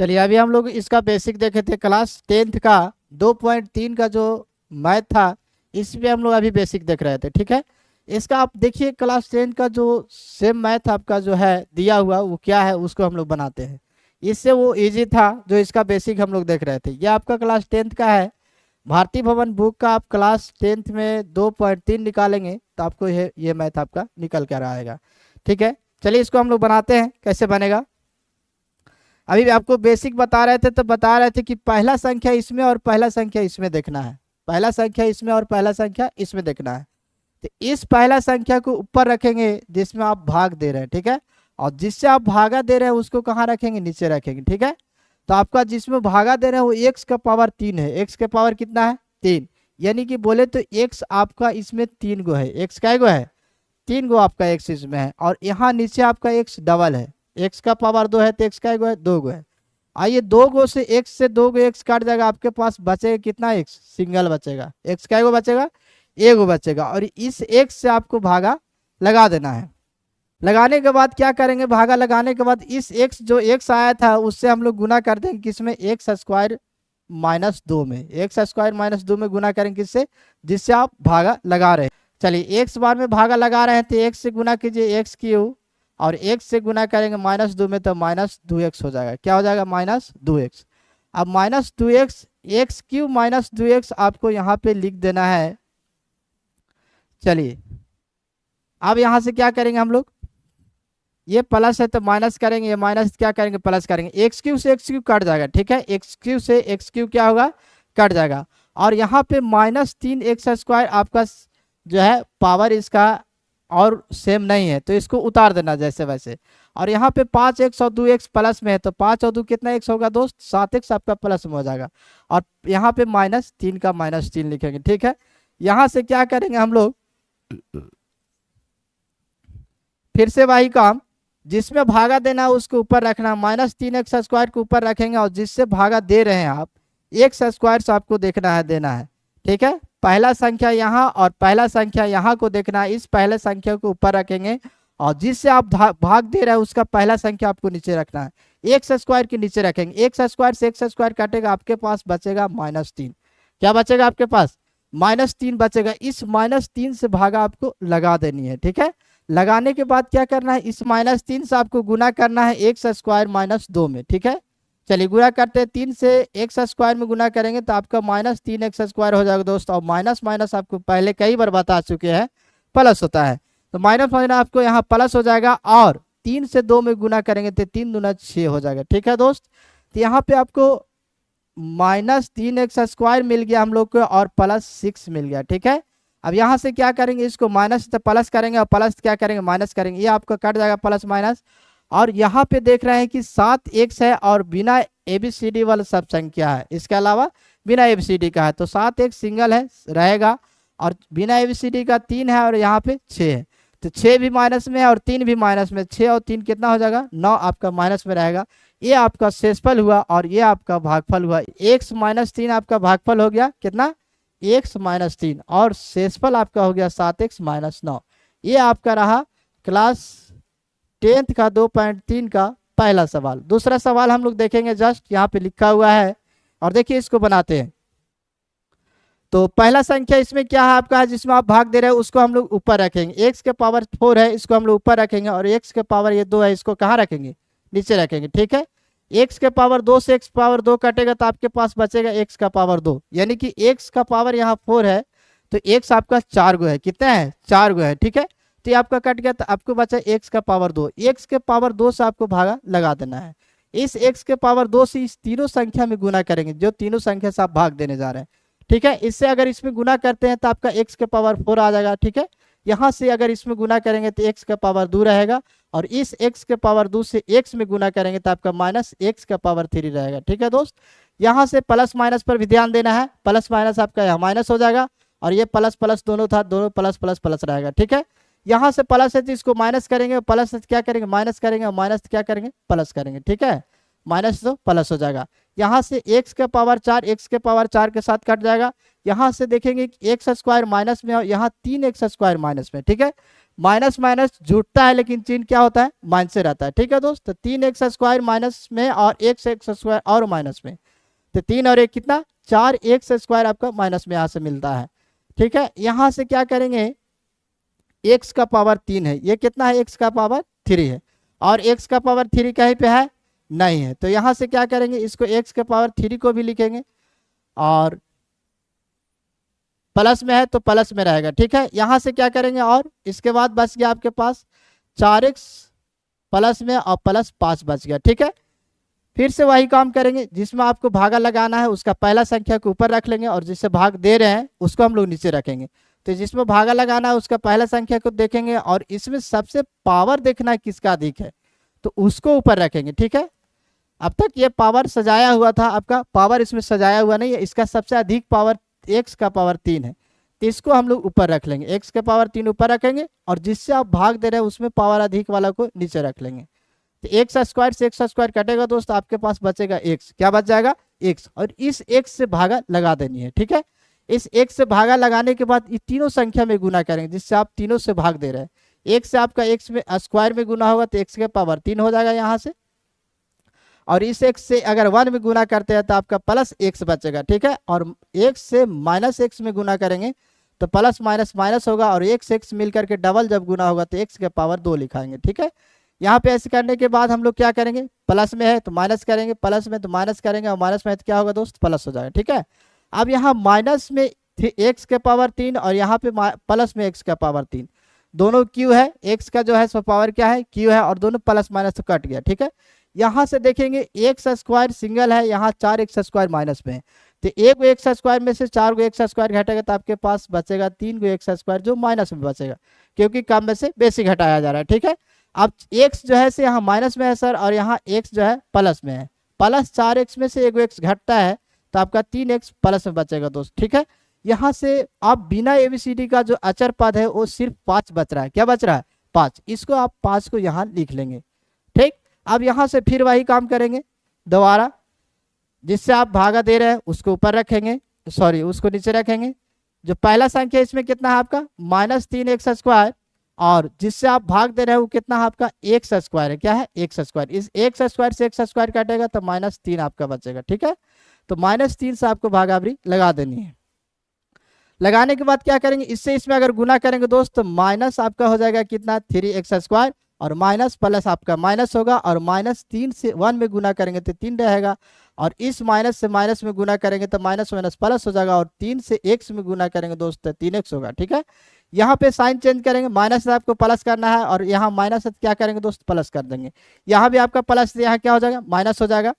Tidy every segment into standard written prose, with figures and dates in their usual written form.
चलिए अभी हम लोग इसका बेसिक देखे थे क्लास 10th का 2.3 का जो मैथ था, इसमें हम लोग अभी बेसिक देख रहे थे। ठीक है, इसका आप देखिए क्लास 10 का जो सेम मैथ आपका जो है दिया हुआ वो क्या है उसको हम लोग बनाते हैं। इससे वो इजी था जो इसका बेसिक हम लोग देख रहे थे। ये आपका क्लास 10th का है, भारतीय भवन बुक का। आप क्लास 10th में 2.3 निकालेंगे तो आपको ये मैथ आपका निकल कर आएगा। ठीक है, चलिए इसको हम लोग बनाते हैं, कैसे बनेगा। अभी भी आपको बेसिक बता रहे थे तो बता रहे थे कि पहला संख्या इसमें और पहला संख्या इसमें देखना है, पहला संख्या इसमें और पहला संख्या इसमें देखना है। तो इस पहला संख्या को ऊपर रखेंगे जिसमें आप भाग दे रहे हैं। ठीक है, और जिससे आप भागा दे रहे हैं उसको कहाँ रखेंगे, नीचे रखेंगे। ठीक है, तो आपका जिसमें भागा दे रहे हैं वो एक्स का पावर 3 है। एक्स का पावर कितना है, 3। यानी कि बोले तो एक्स आपका इसमें 3 गो है। एक्स का गो है, 3 गो आपका एक्स इसमें है। और यहाँ नीचे आपका एक्स डबल है, एक्स का पावर 2 है तो एक्स का गो है, 2 गो है। आइए 2 गो से एक्स से 2 गो एक्स काट जाएगा, आपके पास बचेगा कितना, एक्स सिंगल बचेगा। एक्स का गो बचेगा, एगो बचेगा। और इस एक्स से आपको भागा लगा देना है। लगाने के बाद क्या करेंगे, भागा लगाने के बाद इस एक्स जो एक्स आया था उससे हम लोग गुना कर देंगे किसमें, एक्स स्क्वायर माइनस 2 में। एक्स स्क्वायर माइनस 2 में गुना करेंगे किससे, जिससे आप भागा लगा रहे हैं। चलिए एक्स बार में भागा लगा रहे हैं तो एक्स से गुना कीजिए, एक्स क्यू, और एक्स से गुना करेंगे माइनस 2 में तो माइनस 2x हो जाएगा। क्या हो जाएगा, माइनस 2x। अब minus 2x, x Q minus 2x आपको यहाँ पे लिख देना है। चलिए अब यहाँ से क्या करेंगे हम लोग, ये प्लस है तो माइनस करेंगे, ये माइनस क्या करेंगे, प्लस करेंगे। एक्स क्यू से एक्स क्यू कट जाएगा। ठीक है, एक्स क्यू से एक्स क्यू क्या होगा, कट जाएगा। और यहाँ पे -3x² आपका जो है पावर इसका और सेम नहीं है तो इसको उतार देना जैसे वैसे। और यहाँ पे 5x और 2x प्लस में है तो 5 और 2 कितना x होगा दोस्त, 7x आपका प्लस में हो जाएगा। और यहाँ पे -3 का -3 लिखेंगे। ठीक है, यहाँ से क्या करेंगे हम लोग, फिर से वही काम, जिसमें भागा देना है उसको ऊपर रखना, -3x² को ऊपर रखेंगे और जिससे भागा दे रहे हैं आप x² से आपको देखना है, देना है। ठीक है, पहला संख्या यहाँ और पहला संख्या यहाँ को देखना है। इस पहले संख्या को ऊपर रखेंगे और जिससे आप भाग दे रहे हैं उसका पहला संख्या आपको नीचे रखना है, x² के नीचे रखेंगे। x² से x² काटेगा, आपके पास बचेगा -3। क्या बचेगा आपके पास, -3 बचेगा। इस -3 से भागा आपको लगा देनी है। ठीक है, लगाने के बाद क्या करना है, इस -3 से आपको गुना करना है x² - 2 में। ठीक है, चलिए गुना करते हैं। 3 से x² में गुना करेंगे तो आपका -3x² हो जाएगा दोस्त। और माइनस माइनस आपको पहले कई बार बता चुके हैं प्लस होता है, तो माइनस माइनस आपको यहाँ प्लस हो जाएगा। और 3 से 2 में गुना करेंगे तो 3 दूना 6 हो जाएगा। ठीक है दोस्त, तो यहाँ पे आपको -3x² मिल गया हम लोग को और +6 मिल गया। ठीक है, अब यहाँ से क्या करेंगे, इसको माइनस तो प्लस करेंगे और प्लस क्या करेंगे, माइनस करेंगे। ये आपका कट जाएगा प्लस माइनस। और यहाँ पे देख रहे हैं कि 7x है और बिना ABCD वाला सब संख्या है, इसके अलावा बिना ABCD का है तो 7x सिंगल है रहेगा। और बिना ABCD का 3 है और यहाँ पे 6 है तो 6 भी माइनस में है और 3 भी माइनस में। 6 और 3 कितना हो जाएगा, 9 आपका माइनस में रहेगा। ये आपका शेषफल हुआ और ये आपका भागफल हुआ। x - 3 आपका भागफल हो गया कितना, x - 3, और शेषफल आपका हो गया 7x - 9। ये आपका रहा क्लास 10th का 2.3 का पहला सवाल। दूसरा सवाल हम लोग देखेंगे, जस्ट यहाँ पे लिखा हुआ है और देखिए इसको बनाते हैं। तो पहला संख्या इसमें क्या है आपका, जिसमें आप भाग दे रहे हैं उसको हम लोग ऊपर रखेंगे। x के पावर 4 है, इसको हम लोग ऊपर रखेंगे। और x के पावर ये 2 है, इसको कहाँ रखेंगे, नीचे रखेंगे। ठीक है, x के पावर 2 से x पावर 2 कटेगा तो आपके पास बचेगा x का पावर 2। यानी कि x का पावर यहाँ 4 है तो x आपका 4 गो है। कितना है, 4 गो है। ठीक है, तो ये आपका कट गया तो आपको बचा x का पावर 2। x के पावर 2 से आपको भागा लगा देना है। इस x के पावर 2 से इस तीनों संख्या में गुना करेंगे, जो तीनों संख्या से आप भाग देने जा रहे हैं। ठीक है, इससे अगर इसमें गुना करते हैं तो आपका x के पावर 4 आ जाएगा। ठीक है, यहाँ से अगर इसमें गुना करेंगे तो x का पावर 2 रहेगा और इस x के पावर 2 से x में गुना करेंगे तो आपका -x का पावर 3 रहेगा। ठीक है दोस्त, यहाँ से प्लस माइनस पर भी ध्यान देना है। प्लस माइनस आपका यहाँ माइनस हो जाएगा और ये प्लस प्लस दोनों था, दोनों प्लस प्लस प्लस रहेगा। ठीक है, यहाँ से प्लस है तो इसको माइनस करेंगे, प्लस है क्या करेंगे, माइनस करेंगे, और माइनस क्या करेंगे, प्लस करेंगे। ठीक है, माइनस तो प्लस हो जाएगा। यहाँ से x के पावर 4 x के पावर 4 के साथ कट जाएगा। यहाँ से देखेंगे कि x² माइनस में और यहाँ 3x² माइनस में। ठीक है, माइनस माइनस जुड़ता है लेकिन चिन्ह क्या होता है, माइनस से रहता है। ठीक है दोस्त, तो 3x² माइनस में और x² और माइनस में, तो 3 और 1 कितना, 4x² आपका माइनस में यहाँ से मिलता है। ठीक है, यहाँ से क्या करेंगे, x का पावर 3 है, ये कितना है, x का पावर 3 है, और x का पावर 3 कहीं पे है, नहीं है, तो यहाँ से क्या करेंगे, इसको x के पावर 3 को भी लिखेंगे, और प्लस में है तो प्लस में रहेगा। ठीक है, यहाँ से क्या करेंगे, और इसके बाद बच गया आपके पास 4x प्लस में और प्लस 5 बच गया। ठीक है, फिर से वही काम करेंगे, जिसमें आपको भागा लगाना है उसका पहला संख्या को ऊपर रख लेंगे और जिससे भाग दे रहे हैं उसको हम लोग नीचे रखेंगे। तो जिसमें भागा लगाना है उसका पहला संख्या को देखेंगे और इसमें सबसे पावर देखना है किसका अधिक है तो उसको ऊपर रखेंगे। ठीक है, अब तक ये पावर सजाया हुआ था, आपका पावर इसमें सजाया हुआ नहीं है, इसका सबसे अधिक पावर x का पावर 3 है, तो इसको हम लोग ऊपर रख लेंगे, x का पावर 3 ऊपर रखेंगे और जिससे आप भाग दे रहे हैं उसमें पावर अधिक वाला को नीचे रख लेंगे। तो x² से x² कटेगा दोस्त, आपके पास बचेगा x, क्या बच जाएगा, x, और इस x से भागा लगा देनी है। ठीक है, इस x से भागा लगाने के बाद ये तीनों संख्या में गुना करेंगे जिससे आप तीनों से भाग दे रहे हैं। x से आपका x में स्क्वायर में गुना होगा तो x के पावर 3 हो जाएगा यहाँ से, और इस x से अगर 1 में गुना करते हैं तो आपका प्लस x बचेगा। ठीक है, और x से माइनस x में गुना करेंगे तो प्लस माइनस माइनस होगा और x मिल करके डबल जब गुना होगा तो x के पावर 2 लिखाएंगे। ठीक है, यहाँ पे ऐसे करने के बाद हम लोग क्या करेंगे, प्लस में है तो माइनस करेंगे, प्लस में तो माइनस करेंगे और माइनस में है तो क्या होगा दोस्त, प्लस हो जाएगा। ठीक है, अब यहाँ माइनस में x के पावर 3 और यहाँ पे प्लस में x का पावर 3, दोनों q है, x का जो है सो पावर क्या है, q है, और दोनों प्लस माइनस तो कट गया। ठीक है, यहाँ से देखेंगे x² सिंगल है, यहाँ 4x² माइनस में है, तो एक x² में से 4 x² घटेगा तो आपके पास बचेगा 3 x² जो माइनस में बचेगा, क्योंकि कम में से बेसी घटाया जा रहा है। ठीक है, अब x जो है से यहाँ माइनस में है सर, और यहाँ x जो है प्लस में है, प्लस 4x में से 1 x घटता है तो आपका 3x प्लस में बचेगा दोस्त। ठीक है, यहाँ से आप बिना ABCD का जो अचर पद है वो सिर्फ 5 बच रहा है, क्या बच रहा है, 5, इसको आप 5 को यहाँ लिख लेंगे। ठीक, अब यहाँ से फिर वही काम करेंगे दोबारा, जिससे आप भागा दे रहे हैं उसको ऊपर रखेंगे, सॉरी उसको नीचे रखेंगे, जो पहला संख्या इसमें कितना है आपका -3x², और जिससे आप भाग दे रहे हैं वो कितना है आपका x² है, क्या है, x², इस x² से x² काटेगा तो -3 आपका बचेगा। ठीक है, तो -3 से आपको भागावरी लगा देनी है। लगाने के बाद क्या करेंगे, इससे इसमें अगर गुना करेंगे दोस्त तो माइनस आपका हो जाएगा कितना, 3x² और माइनस प्लस आपका माइनस होगा, और -3 से 1 में गुना करेंगे तो 3 रहेगा, और इस माइनस से माइनस में गुना करेंगे तो माइनस माइनस प्लस हो जाएगा, और 3 से x में गुना करेंगे दोस्त तो 3x होगा। ठीक है, यहाँ पे साइन चेंज करेंगे, माइनस से आपको प्लस करना है और यहाँ माइनस से क्या करेंगे दोस्त, प्लस कर देंगे, यहाँ भी आपका प्लस, यहाँ क्या हो जाएगा, माइनस हो जाएगा।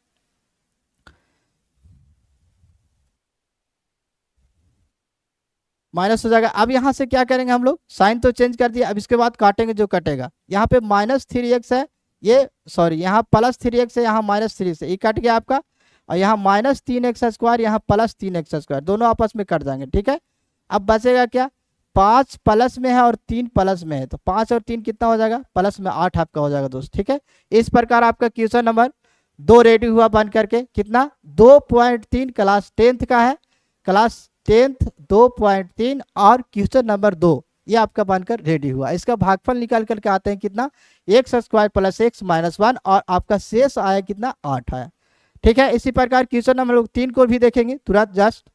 माइनस हो जाएगा। अब यहाँ से क्या करेंगे हम लोग, साइन तो चेंज कर दिया, अब इसके बाद काटेंगे जो कटेगा, यहाँ पे -3x है, ये सॉरी यहाँ +3x है, यहाँ -3x है, ये कट गया आपका, और यहाँ -3x², यहाँ +3x², दोनों आपस में कट जाएंगे। ठीक है, अब बचेगा क्या, 5 प्लस में है और 3 प्लस में है, तो 5 और 3 कितना हो जाएगा, प्लस में 8 आपका हो जाएगा दोस्त। ठीक है, इस प्रकार आपका क्वेश्चन नंबर 2 रेडी हुआ बन करके, कितना 2.3 क्लास 10th का है, क्लास 10th 2.3 और क्वेश्चन नंबर 2 ये आपका बनकर रेडी हुआ। इसका भागफल निकाल करके आते हैं कितना, x² + x - 1, और आपका शेष आया कितना, 8 आया। ठीक है, इसी प्रकार क्वेश्चन नंबर 3 को भी देखेंगे तुरंत जस्ट।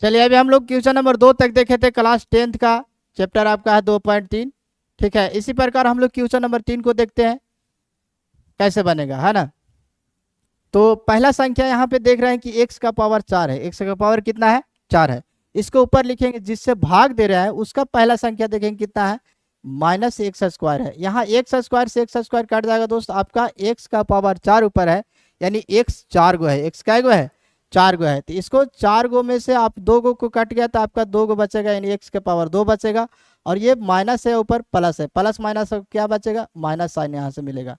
चलिए अभी हम लोग क्वेश्चन नंबर 2 तक देखे थे, क्लास 10th का चैप्टर आपका है 2.3। ठीक है, इसी प्रकार हम लोग क्वेश्चन नंबर 3 को देखते हैं कैसे बनेगा, है ना। तो पहला संख्या यहाँ पे देख रहे हैं कि x का पावर 4 है, x का पावर कितना है, 4 है, इसको ऊपर लिखेंगे, जिससे भाग दे रहा है उसका पहला संख्या देखेंगे कितना है, -x² है, यहाँ x² से x² कट जाएगा दोस्त, आपका x का पावर 4 ऊपर है, यानी x 4 गो है, x क्या गो है, 4 गो है, तो इसको 4 गो में से आप 2 गो को कट गया तो आपका 2 गो बचेगा, यानी x के पावर 2 बचेगा, और ये माइनस है ऊपर प्लस है, प्लस माइनस क्या बचेगा, माइनस साइन यहाँ से मिलेगा,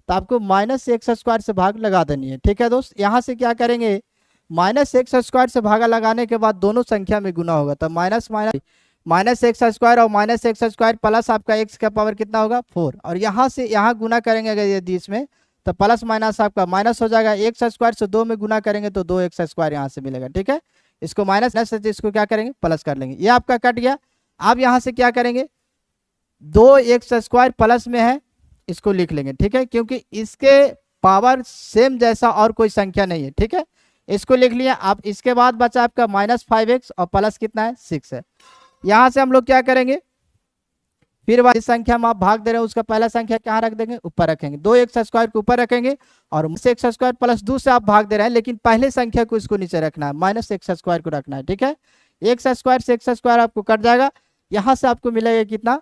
तो आपको -x² से भाग लगा देनी है। ठीक है दोस्त, यहाँ से क्या करेंगे, -x² से भागा लगाने के बाद दोनों संख्या में गुना होगा, तो -x² और -x² प्लस आपका x का पावर कितना होगा, 4, और यहाँ से यहाँ गुना करेंगे अगर यदि इसमें तो प्लस माइनस आपका माइनस हो जाएगा, x² से 2 में गुना करेंगे तो 2x² यहाँ से मिलेगा। ठीक है, इसको माइनस से इसको क्या करेंगे, प्लस कर लेंगे, ये आपका कट गया। अब यहाँ से क्या करेंगे, दो एक्स स्क्वायर प्लस में है, इसको लिख लेंगे, ठीक है, क्योंकि इसके पावर सेम जैसा और कोई संख्या नहीं है, ठीक है, इसको लिख लिया। अब इसके बाद बचा आपका -5x और प्लस कितना है 6 है। यहां से हम लोग क्या करेंगे, फिर जिस संख्या में आप भाग दे रहे हैं उसका पहला संख्या कहाँ रख देंगे, ऊपर रखेंगे, दो एक्स स्क्वायर को ऊपर रखेंगे और एक्स स्क्वायर प्लस 2 से आप भाग दे रहे हैं, लेकिन पहले संख्या को इसको नीचे रखना है, -x स्क्वायर को रखना है, ठीक है। एक्स स्क्वायर से एक्स स्क्वायर आपको कट जाएगा, यहाँ से आपको मिलेगा कितना,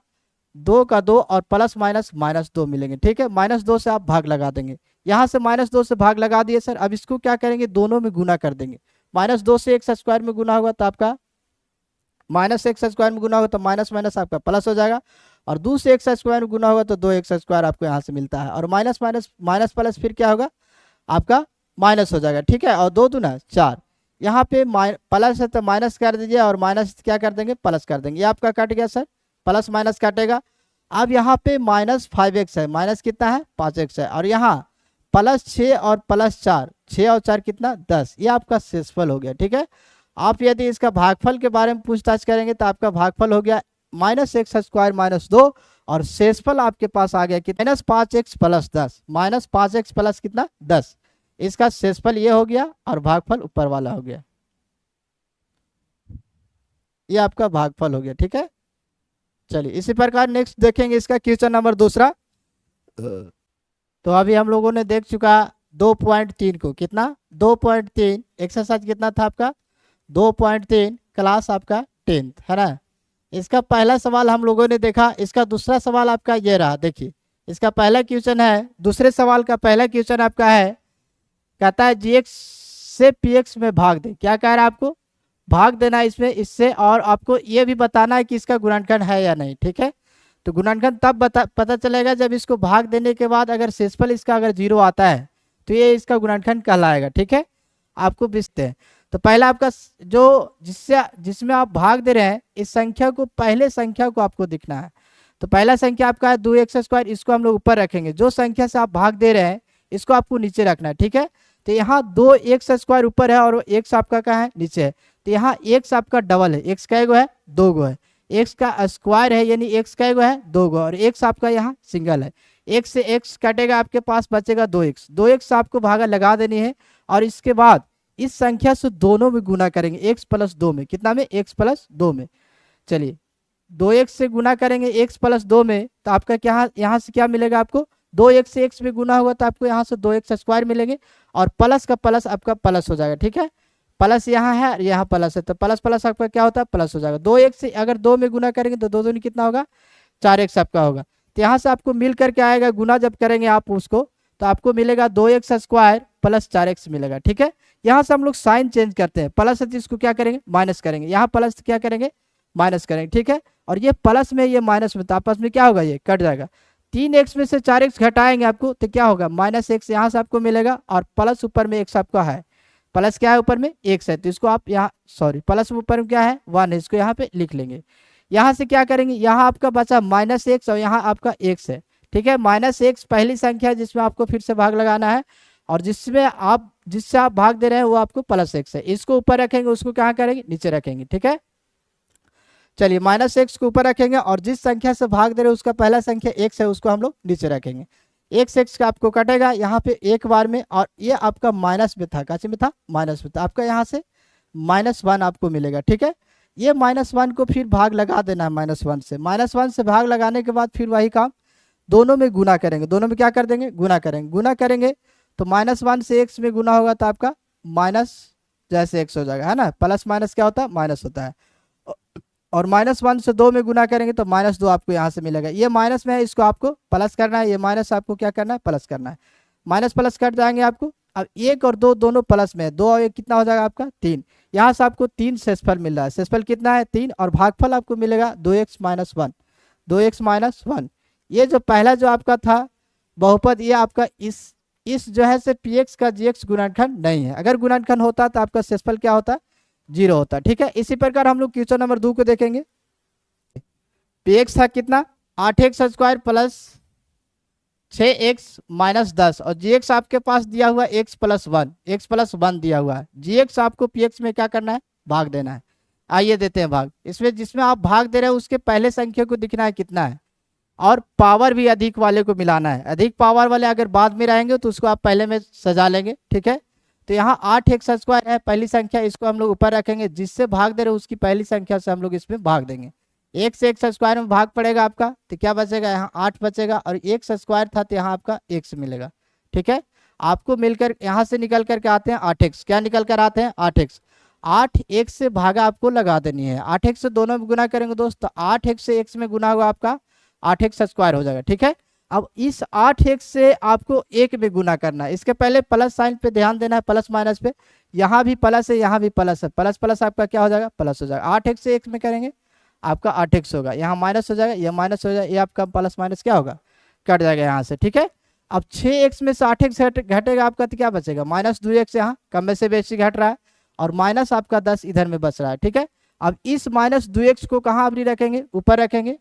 2 का 2 और प्लस माइनस -2 मिलेंगे, ठीक है। -2 से आप भाग लगा देंगे, यहाँ से -2 से भाग लगा दिए सर। अब इसको क्या करेंगे, दोनों में गुना कर देंगे, -2 से एक्स स्क्वायर में गुना होगा तो आपका -x स्क्वायर में गुना होगा तो माइनस माइनस आपका प्लस हो जाएगा, और 2 से एक्स स्क्वायर में गुना होगा तो 2x स्क्वायर आपको यहाँ से मिलता है, और माइनस माइनस माइनस प्लस फिर क्या होगा आपका माइनस हो जाएगा, ठीक है। और 2 दूना 4, यहाँ पे प्लस है तो माइनस कर दीजिए और माइनस क्या कर देंगे, प्लस कर देंगे, ये आपका कट गया सर, प्लस माइनस काटेगा। अब यहाँ पे -5x है, माइनस कितना है 5x है, और यहाँ +6 और +4, 6 और 4 कितना 10, ये आपका शेषफल हो गया, ठीक है। आप यदि इसका भागफल के बारे में पूछताछ करेंगे तो आपका भागफल हो गया -x स्क्वायर -2, और शेषफल आपके पास आ गया कितना, -5x + 10, -5x प्लस कितना 10, इसका शेषफल ये हो गया और भागफल ऊपर वाला हो गया, ये आपका भागफल हो गया, ठीक है। चलिए इसी प्रकार नेक्स्ट देखेंगे इसका क्वेश्चन नंबर दूसरा। तो अभी हम लोगों ने देख चुका 2.3 को, कितना 2.3, एक्सरसाइज कितना था आपका 2.3, क्लास आपका 10th है ना। इसका पहला सवाल हम लोगों ने देखा, इसका दूसरा सवाल आपका ये रहा, देखिए इसका पहला क्वेश्चन है, दूसरे सवाल का पहला क्वेश्चन आपका है, कहता है gx से px में भाग दे, क्या कह रहा है आपको, भाग देना इसमें इससे, और आपको ये भी बताना है कि इसका गुणनखंड है या नहीं, ठीक है। तो गुणनखंड तब पता चलेगा जब इसको भाग देने के बाद अगर शेषफल इसका अगर 0 आता है तो ये इसका गुणनखंड कहलाएगा, ठीक है। आपको बिस्ते हैं, तो पहला आपका जो जिसमें आप भाग दे रहे हैं, इस संख्या को, पहले संख्या को आपको दिखना है। तो पहला संख्या आपका है 2x स्क्वायर, इसको हम लोग ऊपर रखेंगे, जो संख्या से आप भाग दे रहे हैं इसको आपको नीचे रखना है, ठीक है। तो यहाँ 2x स्क्वायर ऊपर है और x आपका कहाँ है, नीचे है, तो यहाँ x आपका डबल है, x का गो है 2 गो है, x का स्क्वायर है यानी x का गो है 2 गो, और x आपका यहाँ सिंगल है, x से x कटेगा, आपके पास बचेगा 2x, 2x आपको भागा लगा देनी है, और इसके बाद इस संख्या से दोनों में गुना करेंगे, x + 2 में, कितना में, x + 2 में। चलिए 2x से गुना करेंगे x + 2 में, तो आपका क्या, यहाँ से क्या मिलेगा आपको, 2x से x में गुना होगा तो आपको यहाँ से 2x स्क्वायर मिलेंगे, और प्लस का प्लस आपका प्लस हो जाएगा, ठीक है। प्लस यहाँ है और यहाँ प्लस है, तो प्लस प्लस आपका क्या होता है, प्लस हो जाएगा। 2x से अगर 2 में गुना करेंगे तो 2 दूनी कितना होगा, 4x आपका होगा। तो यहाँ से आपको मिल करके आएगा, गुना जब करेंगे आप उसको तो आपको मिलेगा 2x स्क्वायर + 4x मिलेगा, ठीक है। यहाँ से हम लोग साइन चेंज करते हैं, प्लस है तो इसको क्या करेंगे, माइनस करेंगे, यहाँ प्लस क्या करेंगे, माइनस करेंगे, ठीक है। और ये प्लस में ये माइनस में, तो आपस में क्या होगा, ये कट जाएगा। 3x में से 4x घटाएंगे आपको तो क्या होगा, -x यहाँ से आपको मिलेगा, और प्लस ऊपर में x आपका है, प्लस क्या है ऊपर में x है, तो इसको आप यहाँ, सॉरी प्लस ऊपर में क्या है 1 है, इसको यहाँ पे लिख लेंगे। यहाँ से क्या करेंगे, यहाँ आपका बचा -x और यहाँ आपका x है, ठीक है। -x पहली संख्या जिसमें आपको फिर से भाग लगाना है, और जिससे आप भाग दे रहे हैं वो आपको +x है, इसको ऊपर रखेंगे, उसको क्या करेंगे, नीचे रखेंगे, ठीक है। चलिए -x को ऊपर रखेंगे, और जिस संख्या से भाग दे रहे हैं उसका पहला संख्या x है, उसको हम लोग नीचे रखेंगे। x का आपको कटेगा यहाँ पे एक बार में, और ये आपका माइनस में था, कैसे में था, माइनस में था, आपका यहाँ से -1 आपको मिलेगा, ठीक है। ये -1 को फिर भाग लगा देना है, -1 से भाग लगाने के बाद फिर वही काम, दोनों में गुना करेंगे, दोनों में क्या कर देंगे, गुना करेंगे, तो -1 से x में गुना होगा तो आपका माइनस जैसे x हो जाएगा, है ना, प्लस माइनस क्या होता है, माइनस होता है, और -1 से 2 में गुना करेंगे तो -2 आपको यहाँ से मिलेगा। ये माइनस में है, इसको आपको प्लस करना है, ये माइनस आपको क्या करना है, प्लस करना है, माइनस प्लस कट जाएंगे आपको। अब 1 और 2 दोनों प्लस में है, 2 और 1 कितना हो जाएगा आपका 3, यहाँ से आपको 3 शेषफल मिल रहा है, शेषफल कितना है 3, और भागफल आपको मिलेगा 2x - 1। ये जो पहला जो आपका था बहुपद, ये आपका इस जो है से px का gx गुणनखंड नहीं है, अगर गुणनखंड होता तो आपका शेषफल क्या होता, 0 होता, ठीक है। इसी प्रकार हम लोग क्वेश्चन नंबर 2 को देखेंगे। px था कितना 8x स्क्वायर प्लस 6x - 10, और gx आपके पास दिया हुआ x + 1 दिया हुआ है, gx आपको px में क्या करना है, भाग देना है। आइए देते हैं भाग, इसमें जिसमें आप भाग दे रहे हैं उसके पहले संख्या को दिखना है कितना है, और पावर भी अधिक वाले को मिलाना है। अधिक पावर वाले अगर बाद में रहेंगे तो उसको आप पहले में सजा लेंगे, ठीक है। तो यहाँ 8x स्क्वायर है पहली संख्या, इसको हम लोग ऊपर रखेंगे, जिससे भाग दे रहे उसकी पहली संख्या से हम लोग इसमें भाग देंगे। एक से x स्क्वायर में भाग पड़ेगा आपका, तो क्या बचेगा, यहाँ 8 बचेगा, और x स्क्वायर था तो यहाँ आपका x मिलेगा, ठीक है। आपको मिलकर यहाँ से निकल करके आते हैं 8x, क्या निकल कर आते हैं 8x। 8x से भागा आपको लगा देनी है, 8x से दोनों में गुना करेंगे दोस्त, तो 8x से x में गुना होगा आपका 8x स्क्वायर हो जाएगा, ठीक है। अब इस 8x से आपको 1 में गुना करना है। इसके पहले प्लस साइन पे ध्यान देना है, प्लस माइनस पे, यहाँ भी प्लस है यहाँ भी प्लस है, प्लस प्लस आपका क्या हो जाएगा, प्लस हो जाएगा। 8x से 1 में करेंगे आपका 8x होगा, यहाँ माइनस हो जाएगा, यह माइनस हो जाएगा, ये आपका प्लस माइनस क्या होगा, कट जाएगा यहाँ से, ठीक है। अब 6x में से 8x घटेगा आपका, तो क्या बचेगा, -2x, यहाँ कम में से बेशी घट रहा है, और माइनस आपका 10 इधर में बच रहा है, ठीक है। अब इस -2x को कहाँ अपनी रखेंगे, ऊपर रखेंगे,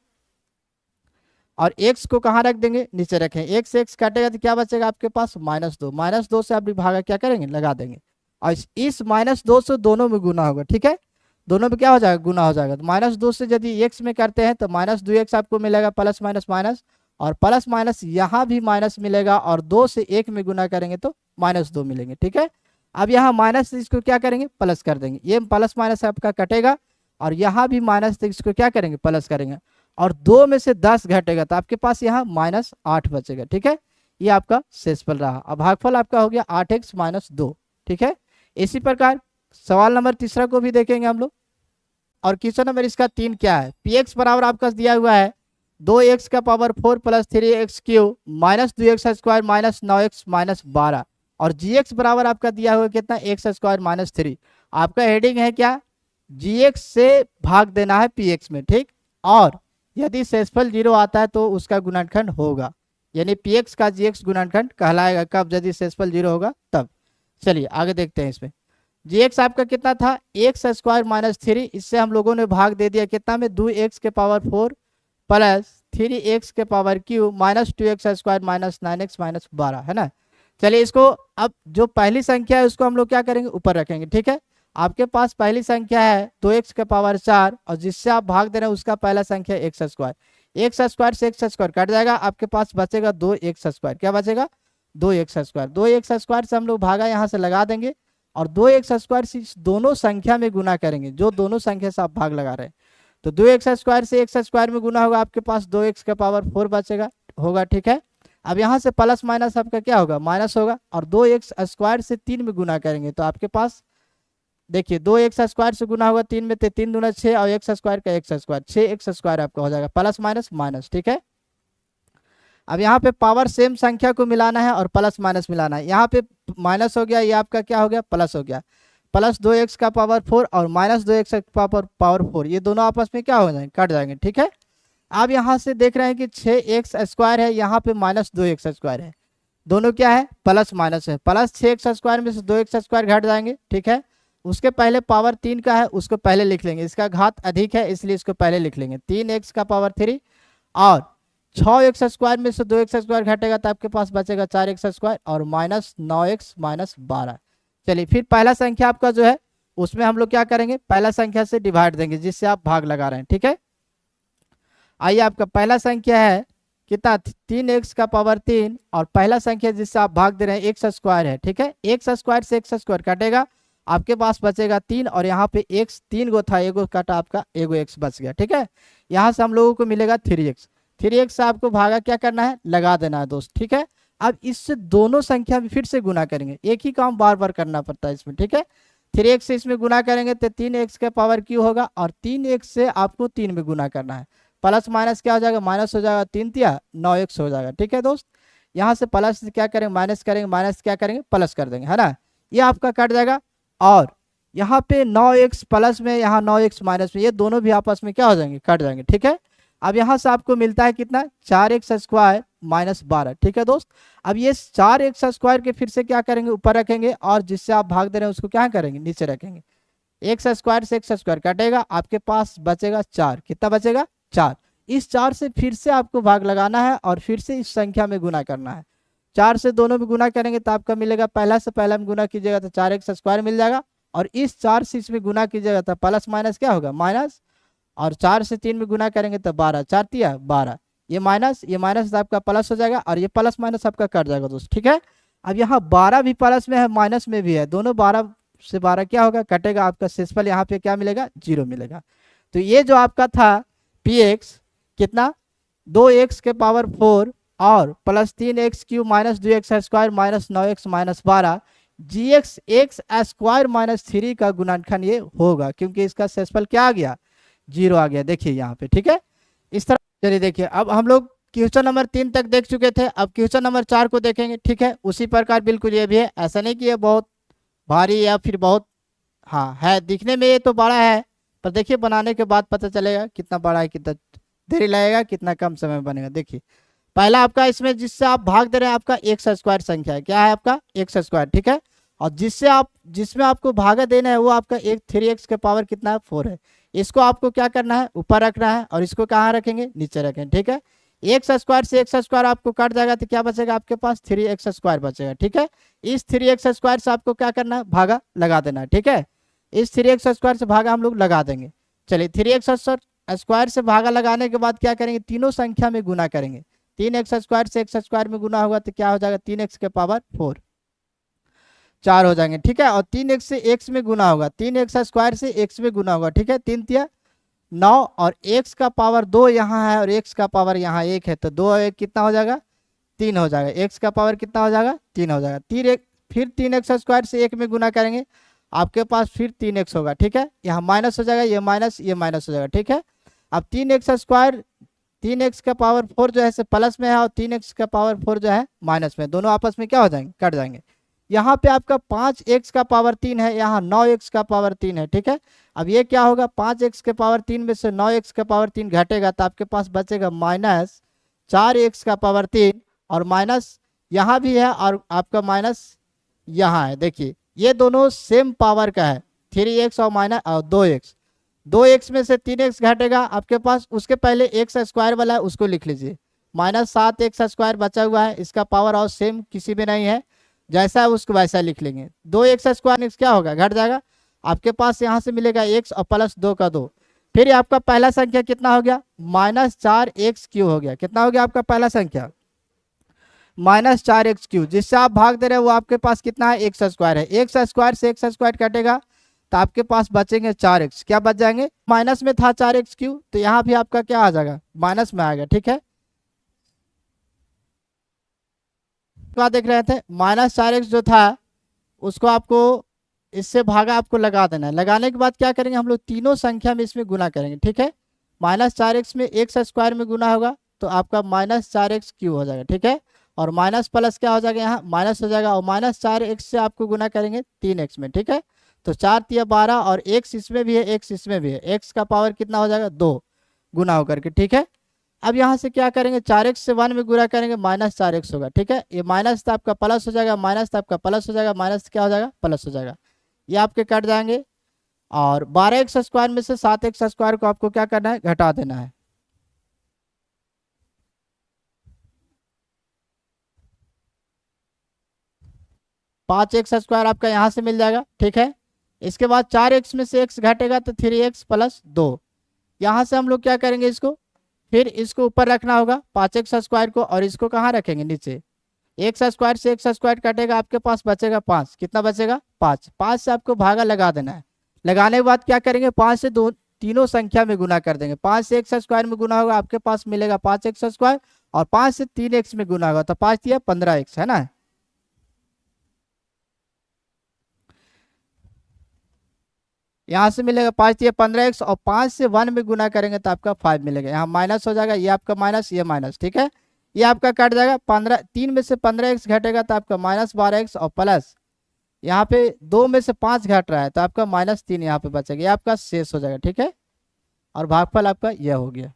और x को कहाँ रख देंगे, नीचे रखेंगे। x से x काटेगा तो क्या बचेगा आपके पास, -2, -2 से आप भागा क्या करेंगे, लगा देंगे, और इस -2 से दोनों में गुना होगा, ठीक है। दोनों में क्या हो जाएगा, गुना हो जाएगा। तो -2 से यदि x में करते हैं तो -2x आपको मिलेगा, प्लस माइनस माइनस, और प्लस माइनस यहाँ भी माइनस मिलेगा, और 2 से 1 में गुना करेंगे तो -2 मिलेंगे, ठीक है। अब यहाँ माइनस, इसको क्या करेंगे, प्लस कर देंगे, ये प्लस माइनस आपका कटेगा, और यहाँ भी माइनस, इसको क्या करेंगे, प्लस करेंगे, और 2 में से 10 घटेगा तो आपके पास यहाँ -8 बचेगा, ठीक है। ये आपका शेषफल रहा। अब भागफल आपका हो गया 8x - 2, ठीक है। इसी प्रकार सवाल नंबर तीसरा को भी देखेंगे हम लोग, और क्वेश्चन नंबर इसका 3 क्या है, px बराबर आपका दिया हुआ है 2x का power 4 + 3x cube -2x square -9x -12, और gx बराबर आपका दिया हुआ कितना, x स्क्वायर -3। आपका हेडिंग है क्या, gx से भाग देना है px में, ठीक। और यदि शेषफल 0 आता है तो उसका गुणनखंड होगा, यानी px का gx गुणनखंड कहलाएगा, कब, यदि शेषफल 0 होगा तब। चलिए आगे देखते हैं। इसमें gx आपका कितना था, x स्क्वायर -3, इससे हम लोगों ने भाग दे दिया कितना में, 2x के पावर 4 + 3x के power cube -2x square -9x -12, है ना। चलिए इसको अब जो पहली संख्या है उसको हम लोग क्या करेंगे, ऊपर रखेंगे, ठीक है। आपके पास पहली संख्या है 2x के पावर 4, और जिससे आप भाग दे रहे हैं उसका पहला संख्या x स्क्वायर, x स्क्वायर से x स्क्वायर कट जाएगा, आपके पास बचेगा 2x स्क्वायर, क्या बचेगा, 2x स्क्वायर। 2x स्क्वायर से हम लोग भागा यहाँ से लगा देंगे, और 2x स्क्वायर से दोनों संख्या में गुना करेंगे, जो दोनों संख्या से आप भाग लगा रहे हैं, तो 2x स्क्वायर से x स्क्वायर में गुना होगा, आपके पास 2x के पावर 4 बचेगा होगा, ठीक है। अब यहाँ से प्लस माइनस आपका क्या होगा, माइनस होगा, और 2x स्क्वायर से 3 में गुना करेंगे तो आपके पास देखिए 2x स्क्वायर से गुना होगा 3 में, तो 3 दूना 6, और x स्क्वायर का x स्क्वायर 6x स्क्वायर आपका हो जाएगा, प्लस माइनस माइनस, ठीक है। अब यहाँ पे पावर सेम संख्या को मिलाना है और प्लस माइनस मिलाना है। यहाँ पे माइनस हो गया, ये आपका क्या हो गया, प्लस हो गया, प्लस 2x का पावर 4 और -2x का पावर 4, ये दोनों आपस में क्या हो जाएंगे, कट जाएंगे, ठीक है। अब यहाँ से देख रहे हैं कि 6x स्क्वायर है, यहाँ पे -2x स्क्वायर है, दोनों क्या है, प्लस माइनस है, प्लस 6x स्क्वायर में से 2x स्क्वायर घट जाएंगे, ठीक है। उसके पहले पावर 3 का है, उसको पहले लिख लेंगे, इसका घात अधिक है इसलिए इसको पहले लिख लेंगे, 3x का पावर 3, और 6x स्क्वायर में से 2x स्क्वायर घटेगा तो आपके पास बचेगा 4x स्क्वायर, और -9x -12। चलिए फिर पहला संख्या आपका जो है उसमें हम लोग क्या करेंगे, पहला संख्या से डिवाइड देंगे जिससे आप भाग लगा रहे हैं, ठीक है। आइए आपका पहला संख्या है कितना, 3x का पावर 3, और पहला संख्या जिससे आप भाग दे रहे हैं x स्क्वायर है, ठीक है। x स्क्वायर से x स्क्वायर कटेगा, आपके पास बचेगा 3, और यहाँ पे x 3 गो था, एगो कटा आपका, एगो x बच गया, ठीक है। यहाँ से हम लोगों को मिलेगा 3x से आपको भागा क्या करना है, लगा देना है दोस्त, ठीक है। अब इससे दोनों संख्या में फिर से गुना करेंगे, एक ही काम बार बार करना पड़ता है इसमें, ठीक है। 3x से इसमें गुना करेंगे तो 3x के पावर क्यू होगा, और 3x से आपको 3 में गुना करना है, प्लस माइनस क्या हो जाएगा, माइनस हो जाएगा, 3 तिया 9x हो जाएगा, ठीक है दोस्त। यहाँ से प्लस क्या करेंगे, माइनस करेंगे, माइनस क्या करेंगे, प्लस कर देंगे, है ना, ये आपका कट जाएगा। और यहाँ पे 9x प्लस में, यहाँ 9x माइनस में, ये दोनों भी आपस में क्या हो जाएंगे, कट जाएंगे, ठीक है। अब यहाँ से आपको मिलता है कितना, 4x स्क्वायर -12, ठीक है दोस्त। अब ये 4x स्क्वायर के फिर से क्या करेंगे, ऊपर रखेंगे, और जिससे आप भाग दे रहे हैं उसको क्या करेंगे, नीचे रखेंगे। x स्क्वायर से x स्क्वायर कटेगा, आपके पास बचेगा 4, कितना बचेगा, 4। इस 4 से फिर से आपको भाग लगाना है, और फिर से इस संख्या में गुना करना है। 4 से दोनों में गुना करेंगे तो आपका मिलेगा, पहला से पहला में गुना कीजिएगा तो 4x स्क्वायर मिल जाएगा, और इस 4 से इसमें गुना कीजिएगा तो प्लस माइनस क्या होगा, माइनस, और 4 से 3 में गुना करेंगे तो 12, 4 तिया 12, ये माइनस आपका प्लस हो जाएगा और ये प्लस माइनस आपका कट जाएगा दोस्त, ठीक है। अब यहाँ 12 भी प्लस में है माइनस में भी है, दोनों 12 से 12 क्या होगा कटेगा, आपका शेषफल यहाँ पे क्या मिलेगा 0 मिलेगा। तो ये जो आपका था पी एक्स कितना 2x के पावर 4 और plus 3x³ minus 2x² minus 9x minus 12 gx x square minus 3 का गुणनखंड ये होगा, क्योंकि इसका शेषफल क्या आ गया 0 आ गया, देखिए यहाँ पे, ठीक है। इस तरह चलिए देखिए, अब हम लोग क्वेश्चन नंबर 3 तक देख चुके थे, अब क्वेश्चन नंबर 4 को देखेंगे, ठीक है। उसी प्रकार बिल्कुल ये भी है, ऐसा नहीं कि ये बहुत भारी या फिर बहुत, हाँ है दिखने में ये तो बड़ा है, पर देखिए बनाने के बाद पता चलेगा कितना बड़ा है, कितना देरी लगेगा, कितना कम समय बनेगा। देखिए पहला आपका इसमें जिससे आप भाग दे रहे हैं आपका एक्स स्क्वायर संख्या है, क्या है आपका एक्स स्क्वायर, ठीक है। और जिसमें आपको भागा देना है वो आपका 3x के पावर कितना है 4 है। इसको आपको क्या करना है ऊपर रखना है और इसको कहाँ रखेंगे नीचे रखेंगे, ठीक है। एक्स स्क्वायर से एक्स स्क्वायर आपको कट जाएगा तो क्या बचेगा आपके पास 3x स्क्वायर बचेगा, ठीक है। इस 3x स्क्वायर से आपको क्या करना है भागा लगा देना है, ठीक है। इस 3x स्क्वायर से भागा हम लोग लगा देंगे। चलिए 3x स्क्वायर से भागा लगाने के बाद क्या करेंगे तीनों संख्या में गुना करेंगे, 3x स्क्वायर से x स्क्वायर में गुना होगा तो क्या हो जाएगा 3x के पावर 4 4 हो जाएंगे, ठीक है। और 3x से x में गुना होगा, 3x स्क्वायर से x में गुना होगा, ठीक है। 3 तिया 9 और x का पावर 2 यहाँ है और x का पावर यहाँ 1 है, तो 2 और 1 कितना हो जाएगा 3 हो जाएगा, x का पावर कितना हो जाएगा 3 हो जाएगा। फिर 3x स्क्वायर से 1 में गुना करेंगे आपके पास फिर 3x होगा, ठीक है। यहाँ माइनस हो जाएगा, ये माइनस हो जाएगा, ठीक है। अब 3x स्क्वायर 3x का पावर 4 जो है प्लस में है और 3x का पावर 4 जो है माइनस में, दोनों आपस में क्या हो जाएंगे कट जाएंगे। यहाँ पे आपका 5x का पावर 3 है, यहाँ 9x का पावर 3 है, ठीक है। अब ये क्या होगा 5x के पावर 3 में से 9x का पावर 3 घटेगा तो आपके पास बचेगा माइनस 4x का पावर 3 और माइनस यहाँ भी है और आपका माइनस यहाँ है। देखिए ये दोनों सेम पावर का है 3x और माइनस 2x में से 3x घटेगा आपके पास, उसके पहले x स्क्वायर वाला है उसको लिख लीजिए, माइनस 7x स्क्वायर बचा हुआ है, इसका पावर और सेम किसी में नहीं है, जैसा है उसको वैसा लिख लेंगे। 2x स्क्वायर क्या होगा घट जाएगा आपके पास, यहाँ से मिलेगा x और प्लस 2 का 2। फिर आपका पहला संख्या कितना हो गया -4x³ हो गया, कितना हो गया आपका पहला संख्या -4x³, जिससे आप भाग दे रहे हैं वो आपके पास कितना है x स्क्वायर है। x स्क्वायर से x स्क्वायर कटेगा तो आपके पास बचेंगे 4x, क्या बच जाएंगे माइनस में था 4x³ तो यहाँ भी आपका क्या आ जाएगा माइनस में आएगा, ठीक है। क्या देख रहे थे -4x जो था उसको आपको इससे भागा आपको लगा देना है, लगाने के बाद क्या करेंगे हम लोग तीनों संख्या में इसमें गुना करेंगे, ठीक है। -4x में x स्क्वायर में गुना होगा तो आपका -4x³ हो जाएगा, ठीक है। और माइनस प्लस क्या हो जाएगा यहाँ माइनस हो जाएगा और -4x से आपको गुना करेंगे 3x में, ठीक है। तो 4 तिया 12 और x इसमें भी है x इसमें भी है, x का पावर कितना हो जाएगा 2 गुना होकर के, ठीक है। अब यहाँ से क्या करेंगे 4x से 1 में गुना करेंगे -4x होगा, ठीक है। ये माइनस तो आपका प्लस हो जाएगा, माइनस तो आपका प्लस हो जाएगा, माइनस क्या हो जाएगा प्लस हो जाएगा, ये आपके कट जाएंगे। और 12x स्क्वायर में से 7x स्क्वायर को आपको क्या करना है घटा देना है। पाँच एक्स स्क्वायर आपका यहाँ से मिल जाएगा, ठीक है। इसके बाद 4x में से x घटेगा तो 3x प्लस 2, यहाँ से हम लोग क्या करेंगे इसको फिर इसको ऊपर रखना होगा 5x स्क्वायर को और इसको कहाँ रखेंगे नीचे। एक्स स्क्वायर से एक्स स्क्वायर कटेगा आपके पास बचेगा 5, कितना बचेगा 5, 5 से आपको भागा लगा देना है। लगाने के बाद क्या करेंगे 5 से तीनों संख्या में गुना कर देंगे, 5 से एक्स स्क्वायर में गुना होगा आपके पास मिलेगा 5x स्क्वायर और 5 से 3x में गुना होगा तो 5 दिया 15x है ना। यहाँ से मिलेगा 5 दिया 15x और 5 से 1 में गुना करेंगे तो आपका 5 मिलेगा, यहाँ माइनस हो जाएगा, ये आपका माइनस ये माइनस, ठीक है। ये आपका कट जाएगा 15, 3 में से 15x घटेगा तो आपका -12x और प्लस यहाँ पे 2 में से 5 घट रहा है तो आपका -3 यहाँ पे बचेगा, ये आपका शेष हो जाएगा, ठीक है। और भागफल आपका यह हो गया।